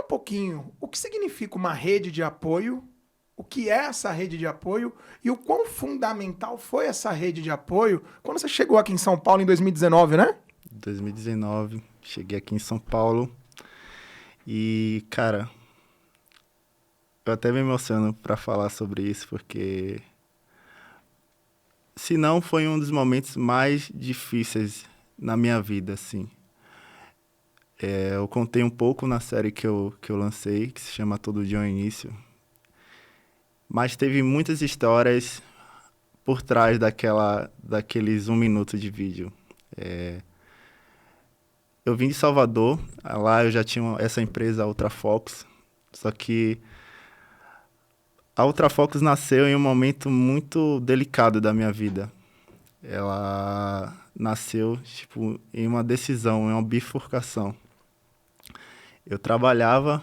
um pouquinho, o que significa uma rede de apoio? O que é essa rede de apoio? E o quão fundamental foi essa rede de apoio quando você chegou aqui em São Paulo em 2019, né? 2019, cheguei aqui em São Paulo e, cara, eu até me emociono pra falar sobre isso, porque se não foi um dos momentos mais difíceis na minha vida, assim. Eu contei um pouco na série que eu lancei, que se chama Todo Dia é um Início, mas teve muitas histórias por trás daqueles 1 minuto de vídeo. Eu vim de Salvador, lá eu já tinha essa empresa, a Ultrafox, só que a Ultrafox nasceu em um momento muito delicado da minha vida. Ela nasceu, tipo, em uma decisão, em uma bifurcação. Eu trabalhava,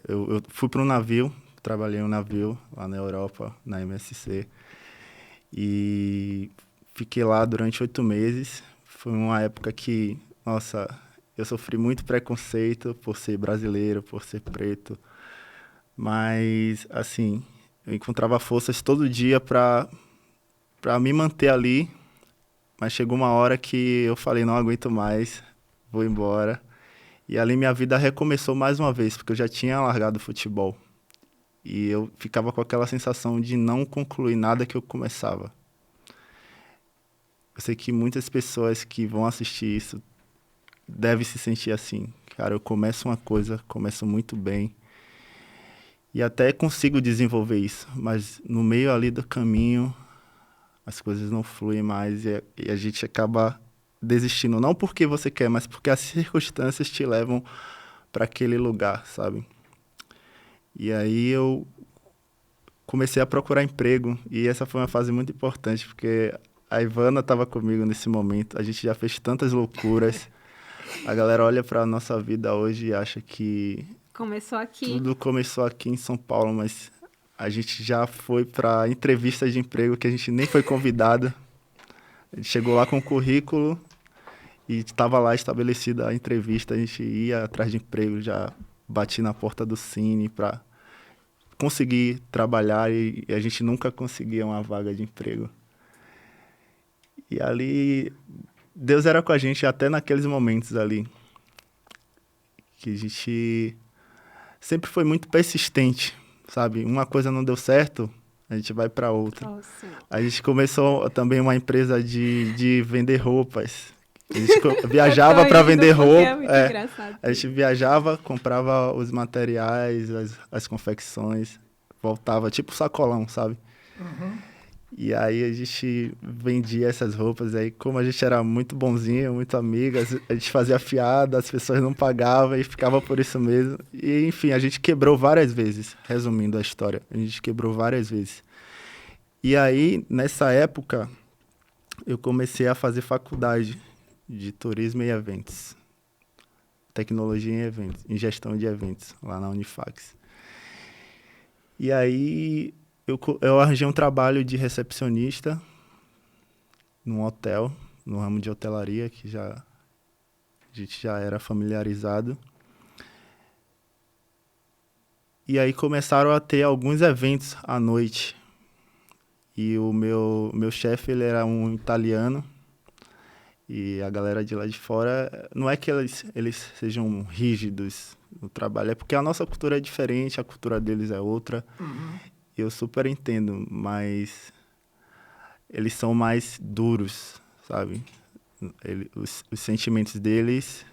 eu fui para um navio, trabalhei em um navio lá na Europa, na MSC, e fiquei lá durante 8 meses. Foi uma época que, nossa, eu sofri muito preconceito por ser brasileiro, por ser preto, mas, assim, eu encontrava forças todo dia para me manter ali, mas chegou uma hora que eu falei, não aguento mais, vou embora. E ali minha vida recomeçou mais uma vez, porque eu já tinha largado o futebol. E eu ficava com aquela sensação de não concluir nada que eu começava. Eu sei que muitas pessoas que vão assistir isso devem se sentir assim. Cara, eu começo uma coisa, começo muito bem, e até consigo desenvolver isso, mas no meio ali do caminho as coisas não fluem mais e a gente acaba desistindo, não porque você quer, mas porque as circunstâncias te levam para aquele lugar, sabe? E aí eu comecei a procurar emprego e essa foi uma fase muito importante porque a Ivana estava comigo nesse momento. A gente já fez tantas loucuras. A galera olha para a nossa vida hoje e acha que Começou aqui. tudo começou aqui em São Paulo, mas a gente já foi para entrevistas de emprego que a gente nem foi convidado. A gente chegou lá com o currículo e estava lá estabelecida a entrevista. A gente ia atrás de emprego, já bati na porta do Cine para conseguir trabalhar e a gente nunca conseguia uma vaga de emprego. E ali, Deus era com a gente até naqueles momentos ali, que a gente sempre foi muito persistente, sabe? Uma coisa não deu certo, a gente vai para outra. Nossa. A gente começou também uma empresa de vender roupas. A gente viajava para vender roupa. É muito engraçado. A gente viajava, comprava os materiais, as confecções, voltava tipo sacolão, sabe? Uhum. E aí a gente vendia essas roupas. Aí, como a gente era muito bonzinho, muito amigas, a gente fazia fiada, as pessoas não pagavam e ficava por isso mesmo. E, enfim, a gente quebrou várias vezes, resumindo a história. A gente quebrou várias vezes. E aí, nessa época, eu comecei a fazer faculdade de turismo e eventos. Tecnologia em eventos, em gestão de eventos, lá na Unifax. E aí, eu arranjei um trabalho de recepcionista num hotel, no ramo de hotelaria, que a gente já era familiarizado. E aí começaram a ter alguns eventos à noite. E o meu chefe, ele era um italiano. E a galera de lá de fora, não é que eles sejam rígidos no trabalho, é porque a nossa cultura é diferente, a cultura deles é outra. Uhum. Eu super entendo, mas eles são mais duros, sabe? Os sentimentos deles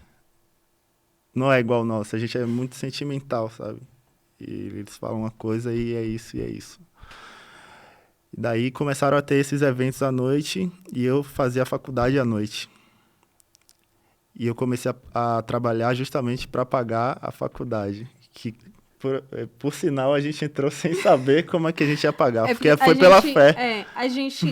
não é igual ao nosso, a gente é muito sentimental, sabe? E eles falam uma coisa e é isso, e é isso. E daí começaram a ter esses eventos à noite e eu fazia a faculdade à noite. E eu comecei a trabalhar justamente para pagar a faculdade, que por sinal a gente entrou sem saber como é que a gente ia pagar, porque foi pela fé.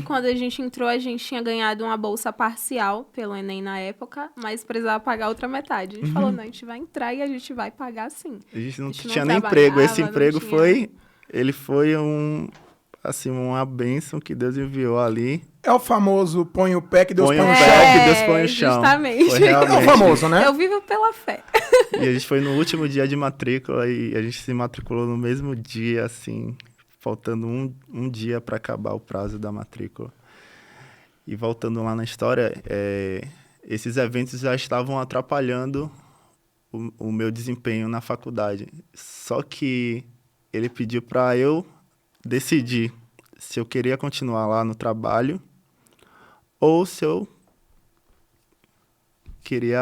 Quando a gente entrou, a gente tinha ganhado uma bolsa parcial pelo Enem na época, mas precisava pagar a outra metade. A gente falou, não, a gente vai entrar e a gente vai pagar sim. A gente não A gente tinha nem emprego. Esse emprego não tinha... ele foi assim, uma bênção que Deus enviou ali. É o famoso põe o pé que Deus põe Põe no o chão. pé que Deus põe no chão. Justamente. Foi É realmente. o famoso, né? Eu vivo pela fé. E a gente foi no último dia de matrícula e a gente se matriculou no mesmo dia, assim, faltando um dia para acabar o prazo da matrícula. E voltando lá na história, esses eventos já estavam atrapalhando o meu desempenho na faculdade. Só que ele pediu para eu decidir se eu queria continuar lá no trabalho ou se eu queria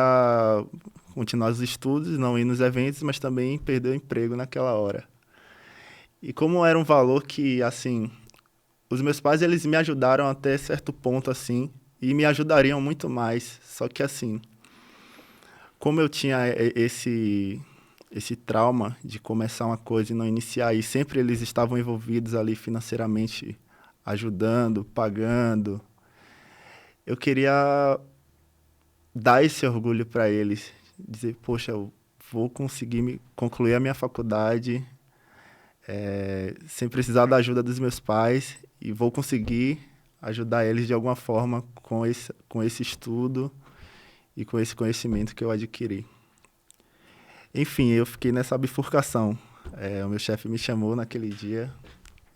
continuar os estudos, não ir nos eventos, mas também perder o emprego naquela hora. E como era um valor que, assim, os meus pais, eles me ajudaram até certo ponto, assim, e me ajudariam muito mais. Só que, assim, como eu tinha esse trauma de começar uma coisa e não iniciar, e sempre eles estavam envolvidos ali financeiramente, ajudando, pagando, eu queria dar esse orgulho para eles, dizer, poxa, eu vou conseguir concluir a minha faculdade sem precisar da ajuda dos meus pais e vou conseguir ajudar eles de alguma forma com esse estudo e com esse conhecimento que eu adquiri. Enfim, eu fiquei nessa bifurcação. O meu chefe me chamou naquele dia,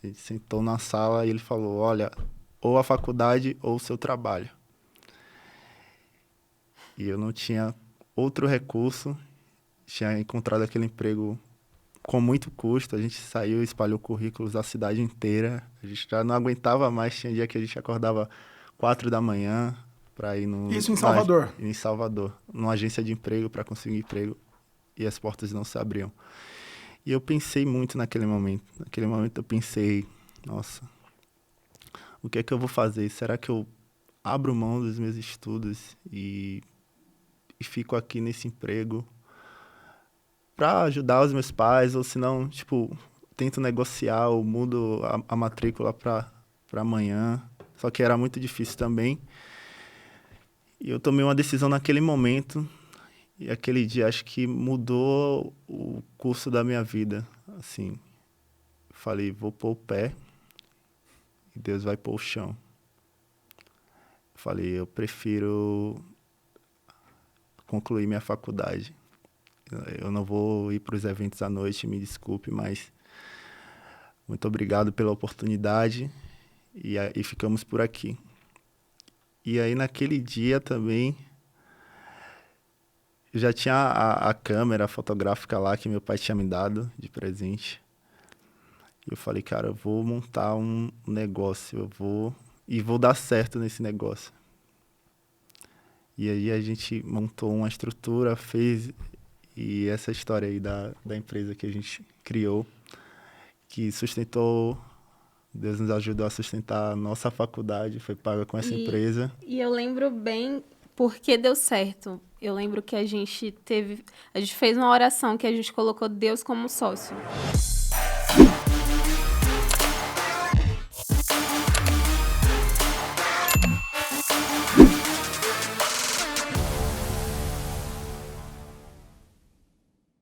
a gente sentou na sala e ele falou, olha, ou a faculdade ou o seu trabalho. E eu não tinha outro recurso, tinha encontrado aquele emprego com muito custo, a gente saiu e espalhou currículos da cidade inteira, a gente já não aguentava mais, tinha dia que a gente acordava 4 da manhã para ir no... Isso em Salvador? Em Salvador, numa agência de emprego para conseguir emprego, e as portas não se abriam. E eu pensei muito naquele momento eu pensei, nossa, o que é que eu vou fazer? Será que eu abro mão dos meus estudos e fico aqui nesse emprego para ajudar os meus pais, ou se não, tipo, tento negociar ou mudo a matrícula para amanhã. Só que era muito difícil também. E eu tomei uma decisão naquele momento, e aquele dia acho que mudou o curso da minha vida. Assim, falei, vou pôr o pé e Deus vai pôr o chão. Falei, eu prefiro concluir minha faculdade. Eu não vou ir para os eventos à noite, me desculpe, mas muito obrigado pela oportunidade e ficamos por aqui. E aí naquele dia também já tinha a câmera fotográfica lá que meu pai tinha me dado de presente. E eu falei, cara, eu vou montar um negócio, vou dar certo nesse negócio. E aí a gente montou uma estrutura, fez... E essa história aí da empresa que a gente criou, que sustentou, Deus nos ajudou a sustentar a nossa faculdade, foi paga com essa empresa. E eu lembro bem porque deu certo. Eu lembro que a gente fez uma oração que a gente colocou Deus como sócio.